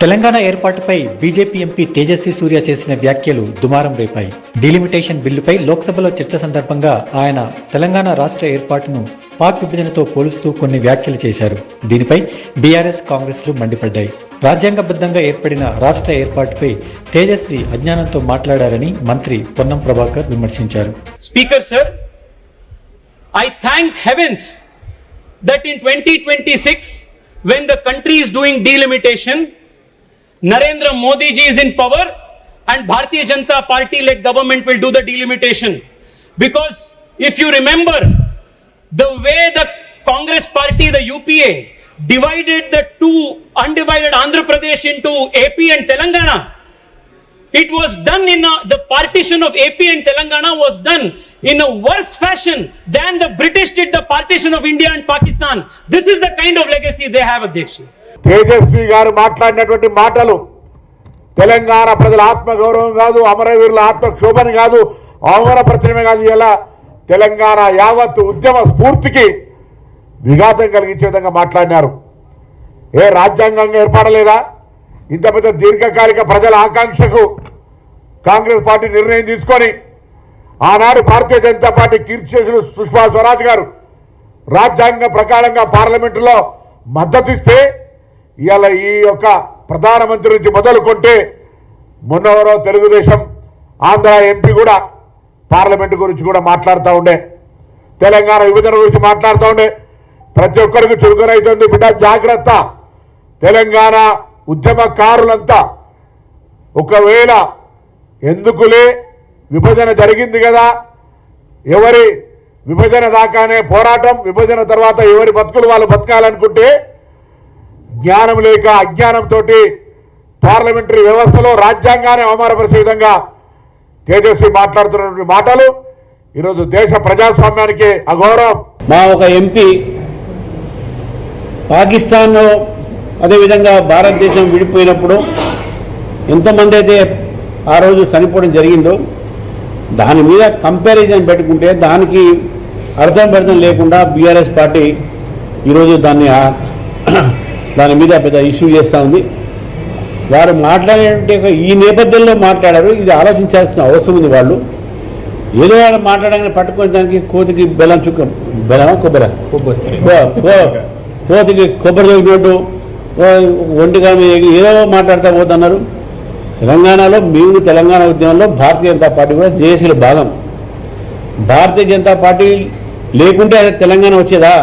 తెలంగాణ ఏర్పాటుపై BJP MP Tejaswi సూర్య చేసిన వ్యాఖ్యలు దుమారం రేపాయి. డీలిమిటేషన్ బిల్లుపై లోక్సభలో చర్చ సందర్భంగా ఆయన తెలంగాణ రాష్ట్ర ఏర్పాటును పాక్ విభజనతో పోలుస్తూ కొన్ని వ్యాఖ్యలు చేశారు. దీనిపై బీఆర్ఎస్, కాంగ్రెస్లు మండిపడ్డాయి. రాజ్యాంగబద్ధంగా ఏర్పడిన రాష్ట్ర ఏర్పాటుపై తేజస్వి అజ్ఞానంతో మాట్లాడారని మంత్రి పొన్నం ప్రభాకర్ విమర్శించారు. Speaker sir, I thank heavens that in 2026 when the country is doing delimitation, Narendra Modi ji is in power and Bharatiya Janata Party led government will do the delimitation. Because if you remember the way the Congress party, the UPA, divided the two undivided Andhra Pradesh into AP and Telangana, it was done the partition of AP and Telangana was done in a worse fashion than the British did the partition of India and Pakistan. This is the kind of legacy they have, Adhyaksha. Tejaswi garu మాట్లాడినటువంటి మాటలు తెలంగాణ ప్రజల ఆత్మగౌరవం కాదు, అమరవీరుల ఆత్మక్షోభని కాదు, అవమానపరచడమే కాదు, ఇలా తెలంగాణ యావత్తు ఉద్యమ స్ఫూర్తికి విఘాతం కలిగించే విధంగా మాట్లాడినారు. రాజ్యాంగంగా ఏర్పడలేదా? ఇంత పెద్ద దీర్ఘకాలిక ప్రజల ఆకాంక్షకు కాంగ్రెస్ పార్టీ నిర్ణయం తీసుకొని ఆనాడు భారతీయ జనతా పార్టీ కీర్తిశేషులు సుష్మా స్వరాజ్ గారు రాజ్యాంగ ప్రకారంగా పార్లమెంటులో మద్దతు ఇస్తే ఇవాళ ఈ యొక్క ప్రధానమంత్రి నుంచి మొదలుకొంటే మొన్నవరో తెలుగుదేశం ఆంధ్ర ఎంపీ కూడా పార్లమెంటు గురించి కూడా మాట్లాడుతూ ఉండే, తెలంగాణ విభజన గురించి మాట్లాడుతూ ఉండే. ప్రతి ఒక్కరికి చురుకునైతుంది. బిడ్డ జాగ్రత్త, తెలంగాణ ఉద్యమకారులంతా ఒకవేళ ఎందుకులే విభజన జరిగింది కదా, ఎవరి విభజన దాకానే పోరాటం, విభజన తర్వాత ఎవరి బతుకులు వాళ్ళు బతకాలనుకుంటే జ్ఞానం లేక అజ్ఞానంతో పార్లమెంటరీ వ్యవస్థలో రాజ్యాంగాన్ని అవమానపరిచే విధంగా తేజస్వి మాట్లాడుతున్నటువంటి మాటలు ఈరోజు దేశ ప్రజాస్వామ్యానికి అగౌరవం. మా ఒక ఎంపీ పాకిస్తాన్ అదేవిధంగా భారతదేశం విడిపోయినప్పుడు ఎంతమంది అయితే ఆ రోజు చనిపోవడం జరిగిందో దాని మీద కంపారిజన్ పెట్టుకుంటే దానికి అర్థం లేకుండా బీఆర్ఎస్ పార్టీ ఈరోజు దాని మీద పెద్ద ఇష్యూ చేస్తూ ఉంది. వారు మాట్లాడే ఈ నేపథ్యంలో మాట్లాడారు. ఇది ఆలోచించాల్సిన అవసరం ఉంది. వాళ్ళు ఏదో వాళ్ళు మాట్లాడగానే పట్టుకునే దానికి కోతికి బెల్లం కోతికి కొబ్బరి తోగినట్టు ఒంటిగా ఏదో మాట్లాడుతూ పోతున్నారు. తెలంగాణలో మేము తెలంగాణ ఉద్యమంలో భారతీయ జనతా పార్టీ కూడా జేఏసీలో భాగం. భారతీయ జనతా పార్టీ లేకుంటే తెలంగాణ వచ్చేదా?